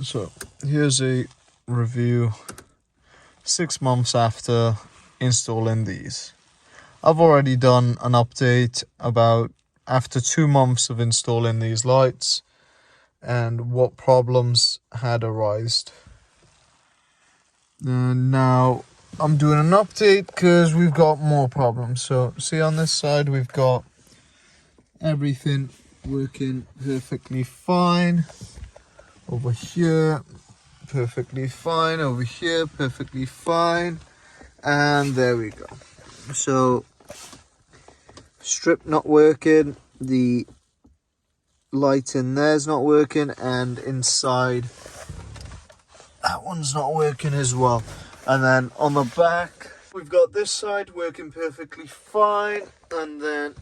So here's a review 6 months after installing these. I've already done an update about after 2 months of installing these lights and what problems had arisen. Now I'm doing an update because we've got more problems. So see, on this side we've got everything working perfectly fine. Over here perfectly fine, over here perfectly fine, and there we go. So strip not working, the light in there's not working, and inside that one's not working as well. And then on the back we've got this side working perfectly fine, and then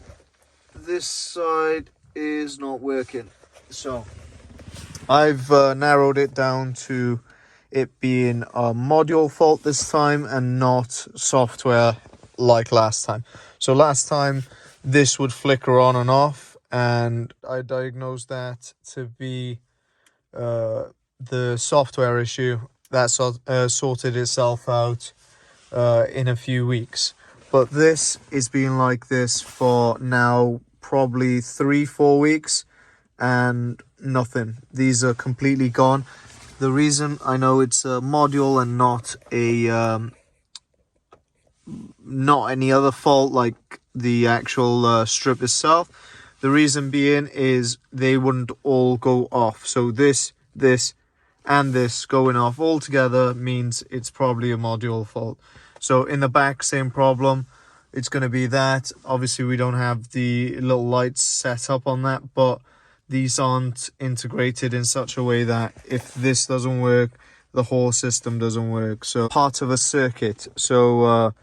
this side is not working. So I've narrowed it down to it being a module fault this time and not software like last time. So last time this would flicker on and off, and I diagnosed that to be the software issue. That sorted itself out in a few weeks. But this is been like this for now probably 3-4 weeks, and nothing. These are completely gone. The reason I know it's a module and not not any other fault like the actual strip itself, the reason being is they wouldn't all go off. So this and this going off all together means it's probably a module fault. So in the back, same problem. It's going to be that. Obviously we don't have the little lights set up on that, but these aren't integrated in such a way that if this doesn't work, the whole system doesn't work. So part of a circuit, so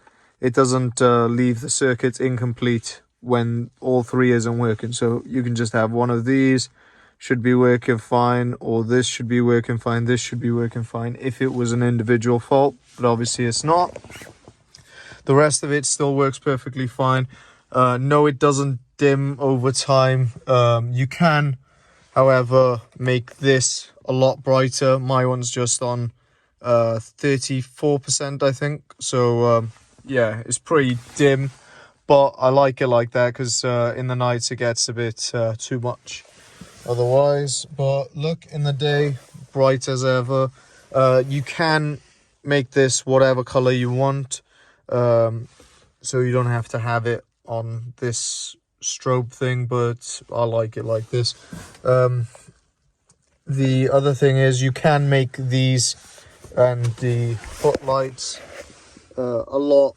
it doesn't leave the circuit incomplete when all three isn't working. So you can just have one of these should be working fine, or this should be working fine, this should be working fine if it was an individual fault, but obviously it's not. The rest of it still works perfectly fine. No, it doesn't dim over time. You can, however, make this a lot brighter. My one's just on 34%, I think. So yeah, it's pretty dim, but I like it like that because in the nights it gets a bit too much otherwise. But look, in the day, bright as ever. You can make this whatever color you want, so you don't have to have it on this strobe thing, but I like it like this. The other thing is you can make these and the footlights a lot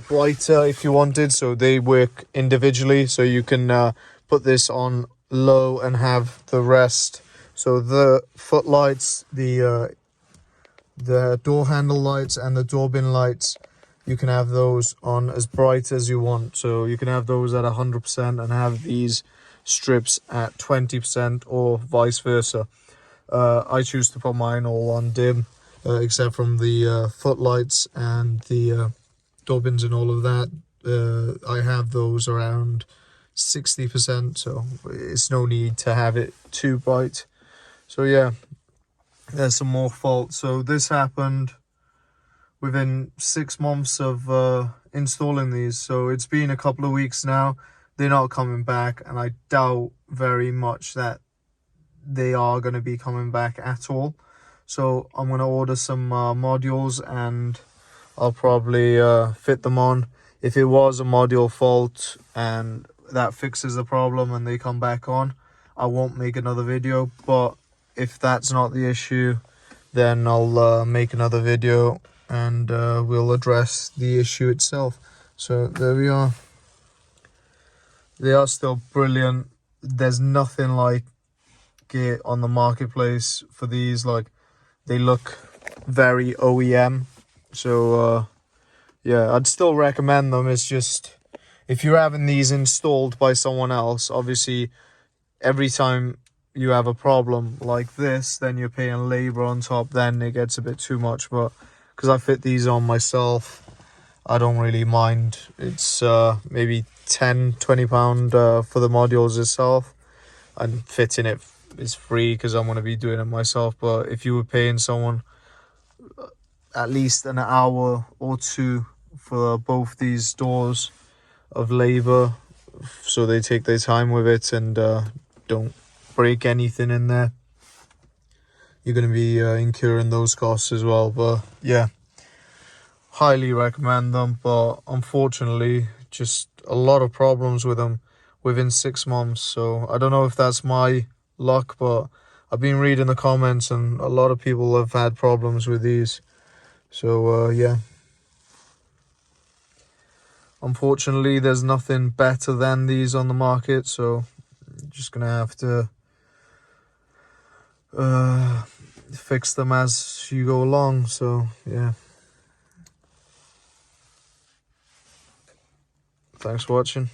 brighter if you wanted, so they work individually. So you can put this on low and have the rest. So the footlights, the door handle lights and the door bin lights, you can have those on as bright as you want. So you can have those at 100% and have these strips at 20%, or vice versa. I choose to put mine all on dim, except from the footlights and the door bins and all of that. I have those around 60%, so it's no need to have it too bright. So yeah, there's some more faults. So this happened within 6 months of installing these, so it's been a couple of weeks now. They're not coming back, and I doubt very much that they are going to be coming back at all. So I'm going to order some modules, and I'll probably fit them on. If it was a module fault and that fixes the problem and they come back on, I won't make another video. But if that's not the issue, then I'll make another video and we'll address the issue itself. So there we are. They are still brilliant. There's nothing like it on the marketplace for these. Like, they look very OEM. So yeah, I'd still recommend them. It's just, if you're having these installed by someone else, obviously every time you have a problem like this, then you're paying labor on top, then it gets a bit too much. But because I fit these on myself, I don't really mind. It's maybe £10-20 for the modules itself, and fitting it is free because I'm going to be doing it myself. But if you were paying someone at least an hour or two for both these doors of labor, so they take their time with it and don't break anything in there, you're going to be incurring those costs as well. But yeah, highly recommend them. But unfortunately, just a lot of problems with them within 6 months. So I don't know if that's my luck, but I've been reading the comments and a lot of people have had problems with these. So yeah, unfortunately there's nothing better than these on the market, so you're just gonna have to fix them as you go along. So yeah, thanks for watching.